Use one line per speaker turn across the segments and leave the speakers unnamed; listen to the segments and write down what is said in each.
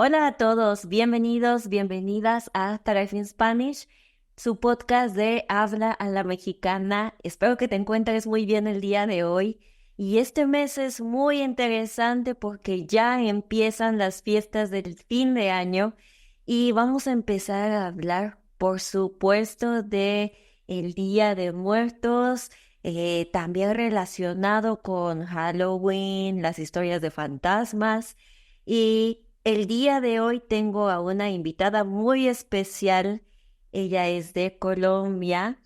Hola a todos, bienvenidos, bienvenidas a Thrive in Spanish, su podcast de habla a la mexicana. Espero que te encuentres muy bien el día de hoy. Y este mes es muy interesante porque ya empiezan las fiestas del fin de año y vamos a empezar a hablar, por supuesto, de el Día de Muertos, también relacionado con Halloween, las historias de fantasmas. Y el día de hoy tengo a una invitada muy especial. Ella es de Colombia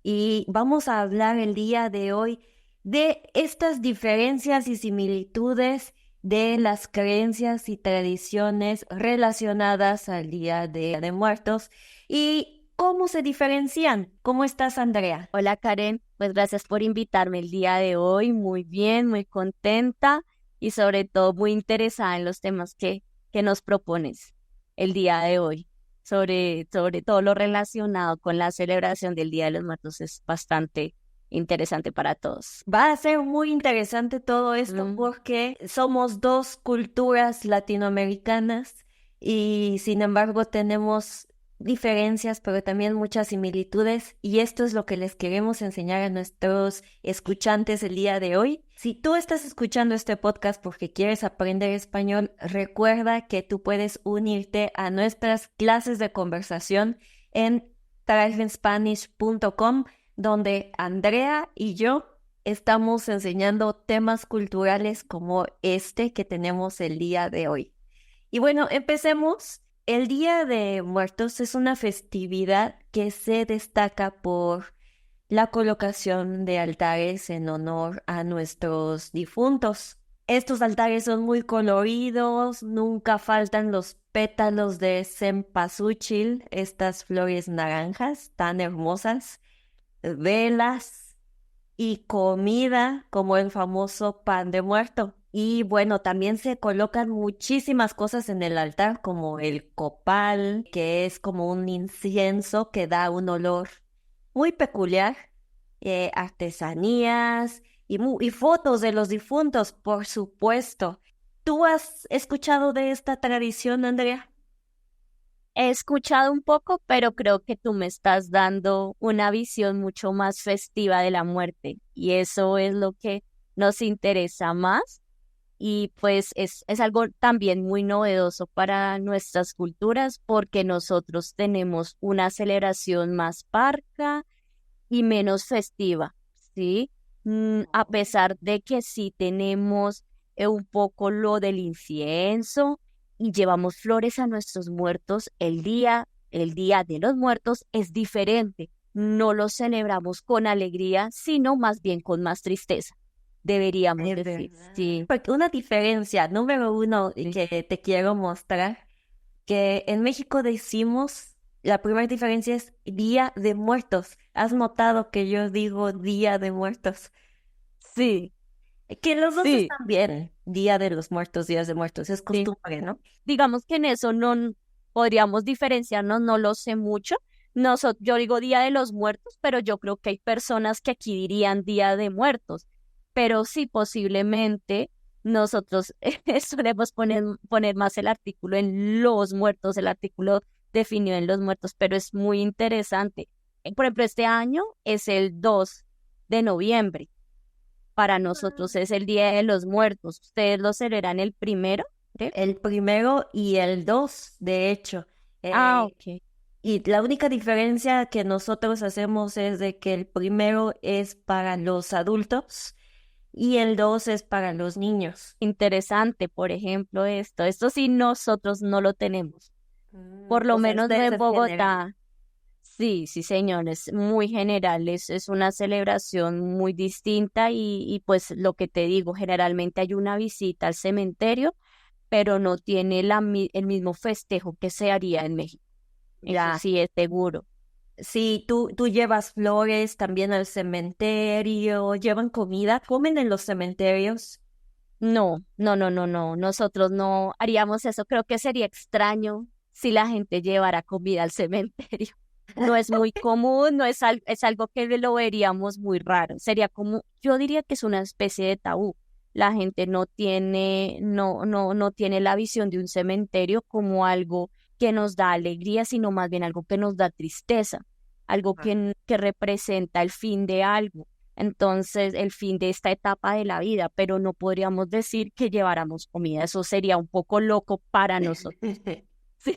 y vamos a hablar el día de hoy de estas diferencias y similitudes de las creencias y tradiciones relacionadas al Día de Muertos y cómo se diferencian. ¿Cómo estás, Andrea?
Hola Karen, pues gracias por invitarme el día de hoy. Muy bien, muy contenta y sobre todo muy interesada en los temas que nos propones el día de hoy. Sobre todo lo relacionado con la celebración del Día de los Muertos es bastante interesante para todos.
Va a ser muy interesante todo esto porque somos dos culturas latinoamericanas y sin embargo tenemos diferencias, pero también muchas similitudes y esto es lo que les queremos enseñar a nuestros escuchantes el día de hoy. Si tú estás escuchando este podcast porque quieres aprender español, recuerda que tú puedes unirte a nuestras clases de conversación en thriveinspanish.com, donde Andrea y yo estamos enseñando temas culturales como este que tenemos el día de hoy. Y bueno, empecemos. El Día de Muertos es una festividad que se destaca por la colocación de altares en honor a nuestros difuntos. Estos altares son muy coloridos, nunca faltan los pétalos de cempasúchil, estas flores naranjas tan hermosas, velas y comida como el famoso pan de muerto. Y bueno, también se colocan muchísimas cosas en el altar, como el copal, que es como un incienso que da un olor muy peculiar, artesanías y fotos de los difuntos, por supuesto. ¿Tú has escuchado de esta tradición, Andrea?
He escuchado un poco, pero creo que tú me estás dando una visión mucho más festiva de la muerte y eso es lo que nos interesa más. Y pues es algo también muy novedoso para nuestras culturas porque nosotros tenemos una celebración más parca y menos festiva, ¿sí? A pesar de que sí tenemos un poco lo del incienso y llevamos flores a nuestros muertos, el día de los muertos es diferente. No lo celebramos con alegría, sino más bien con más tristeza, deberíamos
Es
decir,
verdad.
sí.
Porque una diferencia, número uno, y que te quiero mostrar, que en México decimos, la primera diferencia es Día de Muertos. ¿Has notado que yo digo Día de Muertos?
Sí,
Que los dos
sí,
están bien, Día de los Muertos, Días de Muertos, es
sí.
costumbre, ¿no?
Digamos que en eso no podríamos diferenciarnos, no lo sé mucho. Yo digo Día de los Muertos, pero yo creo que hay personas que aquí dirían Día de Muertos. Pero sí, posiblemente nosotros solemos poner más el artículo en los muertos, el artículo definido en los muertos, pero es muy interesante. Por ejemplo, este año es el 2 de noviembre. Para nosotros es el Día de los Muertos. ¿Ustedes lo celebran el primero? ¿Creo?
El primero y el dos, de hecho.
Ah,
Eh,
ok.
y la única diferencia que nosotros hacemos es de que el primero es para los adultos y el dos es para los niños.
Interesante, por ejemplo, esto. Esto sí nosotros no lo tenemos. Por lo
O sea,
menos no
ustedes
en
es general.
Bogotá. Sí, sí, señor, es muy general, es una celebración muy distinta y pues lo que te digo, generalmente hay una visita al cementerio, pero no tiene el mismo festejo que se haría en México. Eso
Ya.
sí es seguro.
Si tú llevas flores también al cementerio, llevan comida, comen en los cementerios.
No, no, no, no, no, nosotros no haríamos eso. Creo que sería extraño si la gente llevara comida al cementerio. No es muy común, no es algo que lo veríamos muy raro. Sería como, yo diría que es una especie de tabú. la gente no tiene la visión de un cementerio como algo que nos da alegría, sino más bien algo que nos da tristeza, algo que representa el fin de algo. Entonces, el fin de esta etapa de la vida, pero no podríamos decir que lleváramos comida. Eso sería un poco loco para nosotros. Sí.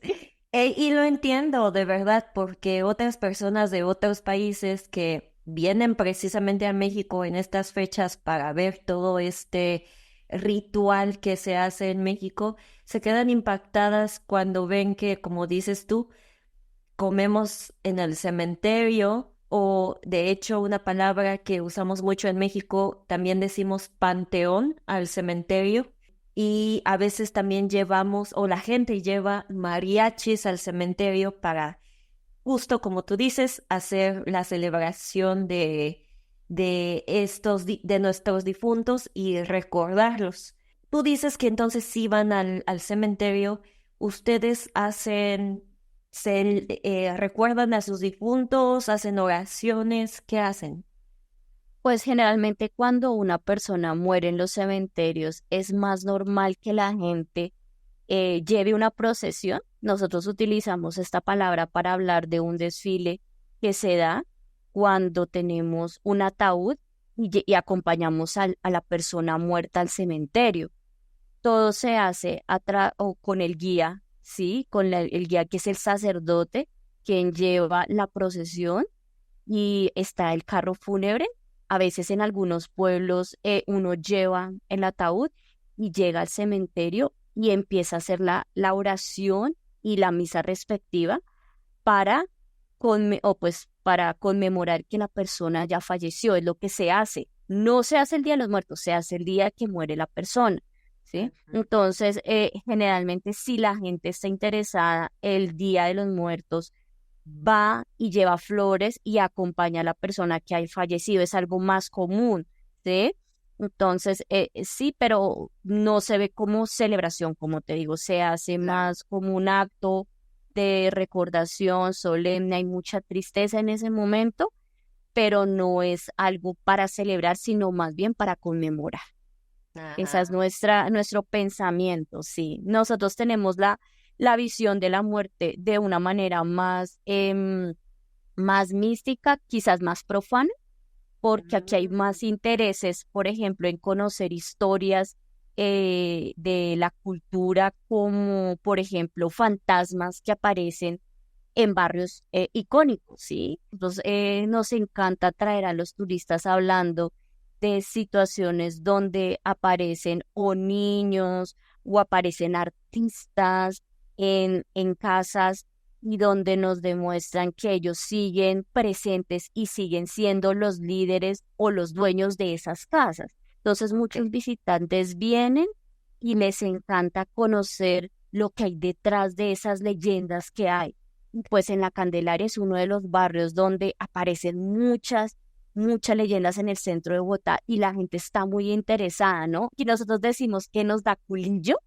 Y lo entiendo de verdad, porque otras personas de otros países que vienen precisamente a México en estas fechas para ver todo este ritual que se hace en México, se quedan impactadas cuando ven que, como dices tú, comemos en el cementerio o de hecho una palabra que usamos mucho en México, también decimos panteón al cementerio y a veces también llevamos o la gente lleva mariachis al cementerio para justo como tú dices, hacer la celebración de nuestros difuntos y recordarlos. Tú dices que entonces si van al cementerio, ustedes recuerdan a sus difuntos, hacen oraciones, ¿qué hacen?
Pues generalmente cuando una persona muere en los cementerios es más normal que la gente lleve una procesión. Nosotros utilizamos esta palabra para hablar de un desfile que se da cuando tenemos un ataúd y acompañamos a la persona muerta al cementerio. Todo se hace o con el guía, ¿sí? Con el guía que es el sacerdote, quien lleva la procesión y está el carro fúnebre. A veces en algunos pueblos uno lleva el ataúd y llega al cementerio y empieza a hacer la oración y la misa respectiva para, para conmemorar que la persona ya falleció. Es lo que se hace. No se hace el Día de los Muertos, se hace el día que muere la persona. ¿Sí? Entonces, generalmente si la gente está interesada el Día de los Muertos, va y lleva flores y acompaña a la persona que ha fallecido. Es algo más común, ¿sí? Entonces, sí, pero no se ve como celebración, como te digo, se hace más como un acto de recordación solemne. Hay mucha tristeza en ese momento, pero no es algo para celebrar, sino más bien para conmemorar. Esa es
Ajá.
nuestro pensamiento, sí. Nosotros tenemos la visión de la muerte de una manera más mística, quizás más profana, porque aquí hay más intereses, por ejemplo, en conocer historias de la cultura, como por ejemplo fantasmas que aparecen en barrios icónicos, ¿sí? Entonces, nos encanta traer a los turistas hablando de situaciones donde aparecen o niños o aparecen artistas en casas y donde nos demuestran que ellos siguen presentes y siguen siendo los líderes o los dueños de esas casas. Entonces, muchos visitantes vienen y les encanta conocer lo que hay detrás de esas leyendas que hay. Pues en La Candelaria es uno de los barrios donde aparecen muchas leyendas en el centro de Bogotá y la gente está muy interesada, ¿no? Y nosotros decimos que nos da culillo,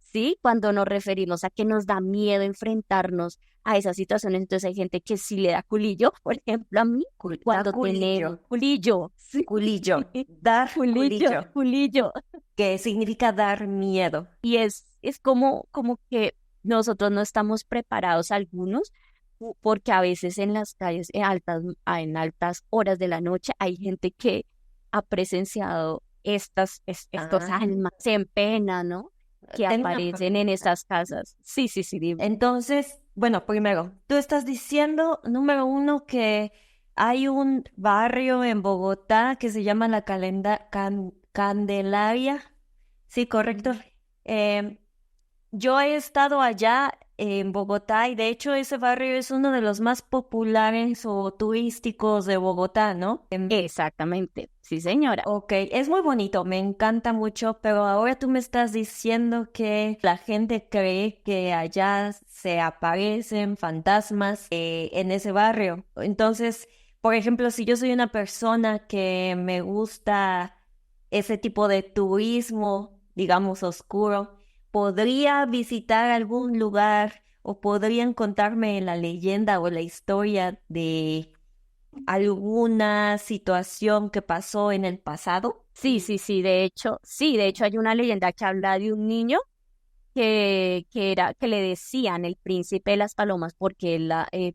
¿sí? Cuando nos referimos a que nos da miedo enfrentarnos a esas situaciones. Entonces hay gente que sí le da culillo, por ejemplo a mí,
Da
cuando tiene
culillo.
culillo, sí.
Culillo. Dar
Culillo,
culillo,
culillo.
que significa dar miedo.
Y es como que nosotros no estamos preparados algunos, porque a veces en las calles en altas horas de la noche hay gente que ha presenciado estos
Ah,
almas en pena, ¿no? Que
tengo una
aparecen en
pregunta.
estas casas. Sí, sí, sí, dime.
Entonces, bueno, primero, tú estás diciendo, número uno, que hay un barrio en Bogotá que se llama la Candelaria. Sí, correcto. Em, yo he estado allá en Bogotá y de hecho ese barrio es uno de los más populares o turísticos de Bogotá, ¿no?
Exactamente, sí, señora.
Ok, es muy bonito, me encanta mucho, pero ahora tú me estás diciendo que la gente cree que allá se aparecen fantasmas en ese barrio. Entonces, por ejemplo, si yo soy una persona que me gusta ese tipo de turismo, digamos, oscuro, ¿podría visitar algún lugar o podrían contarme la leyenda o la historia alguna situación que pasó en el pasado?
Sí, sí, de hecho hay una leyenda que habla de un niño que le decían el príncipe de las palomas porque él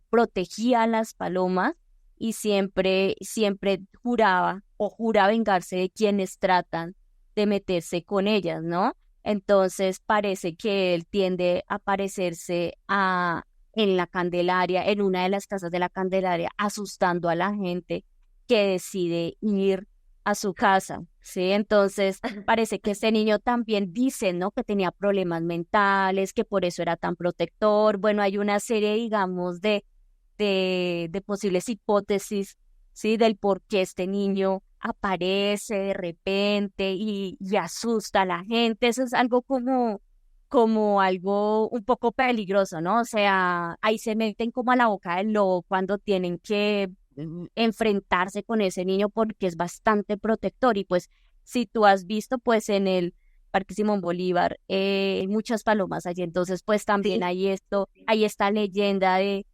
protegía a las palomas y siempre juraba o jura vengarse de quienes tratan de meterse con ellas, ¿no? Entonces parece que él tiende a aparecerse en la Candelaria, en una de las casas de la Candelaria, asustando a la gente que decide ir a su casa, ¿sí? Entonces, parece que este niño también dice, ¿no? Que tenía problemas mentales, que por eso era tan protector. Bueno, hay una serie, digamos, de posibles hipótesis, ¿sí? Del por qué este niño aparece de repente y asusta a la gente. Eso es algo como algo un poco peligroso, ¿no? O sea, ahí se meten como a la boca del lobo cuando tienen que enfrentarse con ese niño porque es bastante protector y pues si tú has visto pues en el Parque Simón Bolívar hay muchas palomas allí, entonces pues también
Sí.
hay esta leyenda de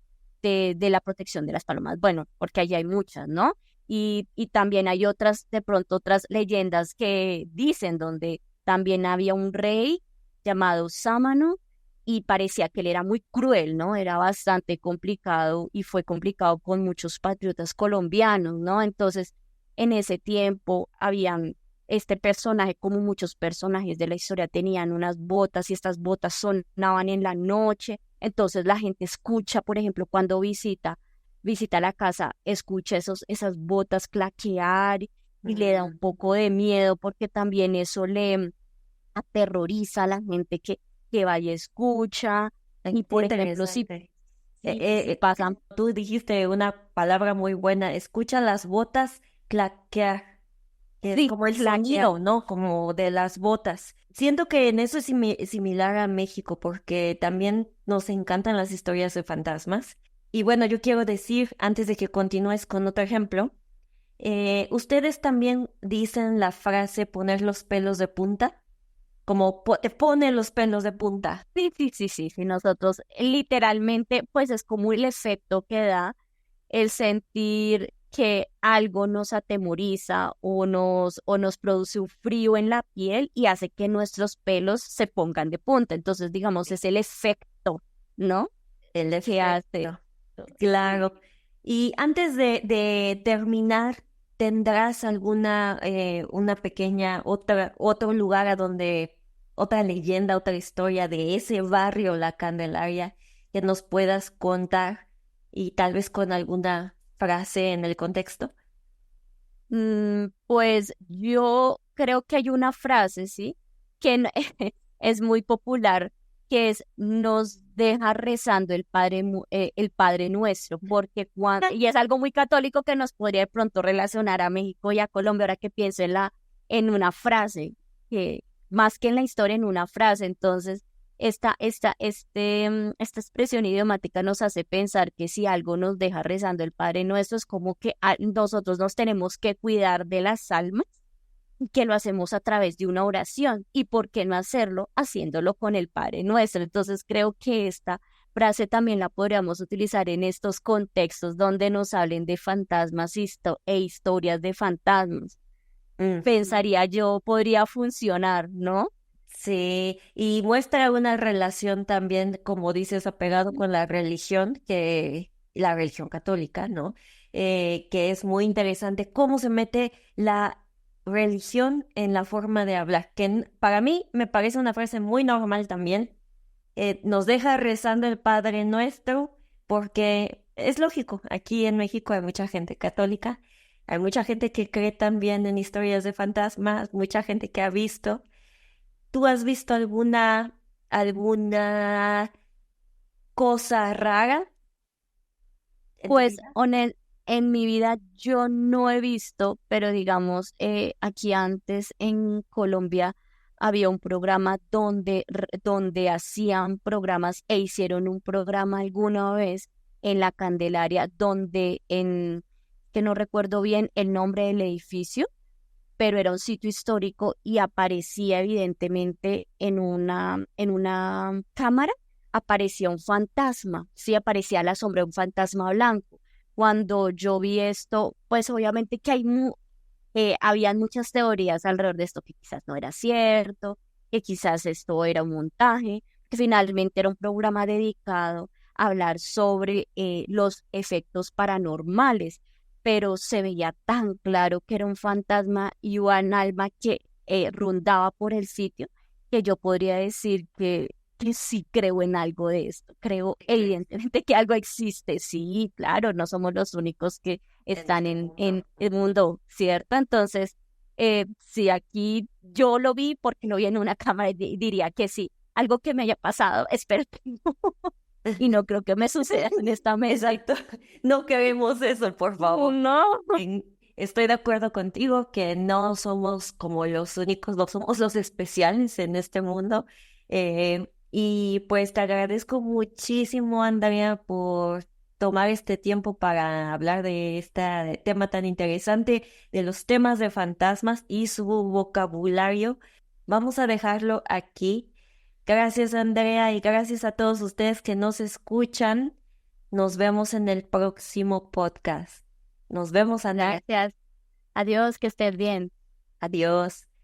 la protección de las palomas, bueno, porque allí hay muchas, ¿no? Y también hay otras, de pronto otras leyendas que dicen donde también había un rey llamado Sámano y parecía que él era muy cruel, ¿no? Era bastante complicado y fue complicado con muchos patriotas colombianos, ¿no? Entonces, en ese tiempo habían este personaje, como muchos personajes de la historia, tenían unas botas y estas botas sonaban en la noche. Entonces, la gente escucha, por ejemplo, cuando visita la casa, escucha esas botas claquear y le da un poco de miedo porque también eso le aterroriza a la gente que vaya y escucha.
Ay,
Y
qué
por ejemplo,
interesante.
si pasan,
Tú dijiste una palabra muy buena, escucha las botas claquear, que es
sí,
como el
claquean.
sonido, ¿no? Como de las botas. Siento que en eso es similar a México, porque también nos encantan las historias de fantasmas. Y bueno, yo quiero decir, antes de que continúes con otro ejemplo, ¿ustedes también dicen la frase poner los pelos de punta? Como te pone los pelos de punta.
Sí, nosotros literalmente, pues es como el efecto que da el sentir que algo nos atemoriza o nos produce un frío en la piel y hace que nuestros pelos se pongan de punta. Entonces, digamos, es el efecto, ¿no?
El
Que hace.
efecto. Claro. Y antes de terminar, ¿tendrás alguna, una pequeña, otro lugar a donde, otra leyenda, otra historia de ese barrio, La Candelaria, que nos puedas contar y tal vez con alguna frase en el contexto?
Pues yo creo que hay una frase, ¿sí? Que es muy popular, que es nos deja rezando el Padre Nuestro, porque y es algo muy católico que nos podría de pronto relacionar a México y a Colombia, ahora que pienso en una frase, que más que en la historia, en una frase. Entonces, esta expresión idiomática nos hace pensar que si algo nos deja rezando el Padre Nuestro, es como que nosotros nos tenemos que cuidar de las almas, que lo hacemos a través de una oración. ¿Y por qué no hacerlo haciéndolo con el Padre Nuestro? Entonces, creo que esta frase también la podríamos utilizar en estos contextos donde nos hablen de fantasmas e historias de fantasmas.
Mm.
Pensaría yo, podría funcionar, ¿no?
Sí, y muestra una relación también, como dices, apegado con la religión, que la religión católica, ¿no? Que es muy interesante cómo se mete la religión en la forma de hablar, que para mí me parece una frase muy normal también. Nos deja rezando el Padre Nuestro, porque es lógico, aquí en México hay mucha gente católica, hay mucha gente que cree también en historias de fantasmas, mucha gente que ha visto. ¿Tú has visto alguna cosa rara en tu
Pues
vida?
en mi vida yo no he visto, pero digamos, aquí antes en Colombia había un programa donde hacían programas e hicieron un programa alguna vez en la Candelaria, que no recuerdo bien el nombre del edificio, pero era un sitio histórico y aparecía evidentemente en una cámara, aparecía un fantasma, sí, aparecía la sombra de un fantasma blanco, cuando yo vi esto, pues obviamente que habían muchas teorías alrededor de esto, que quizás no era cierto, que quizás esto era un montaje, que finalmente era un programa dedicado a hablar sobre los efectos paranormales, pero se veía tan claro que era un fantasma y un alma que rondaba por el sitio, que yo podría decir que sí creo en algo de esto. Creo evidentemente que algo existe, sí, claro, no somos los únicos que están en el mundo, ¿cierto? Entonces, si aquí yo lo vi porque lo vi en una cámara, diría que sí, algo que me haya pasado, espero que no, y no creo que me suceda en esta mesa.
Exacto. No queremos eso, por favor.
No,
Estoy de acuerdo contigo que no somos como los únicos, no somos los especiales en este mundo. Y pues te agradezco muchísimo, Andrea, por tomar este tiempo para hablar de este tema tan interesante, de los temas de fantasmas y su vocabulario. Vamos a dejarlo aquí. Gracias, Andrea, y gracias a todos ustedes que nos escuchan. Nos vemos en el próximo podcast. Nos vemos, Andrea.
gracias. Adiós, que estés bien.
Adiós.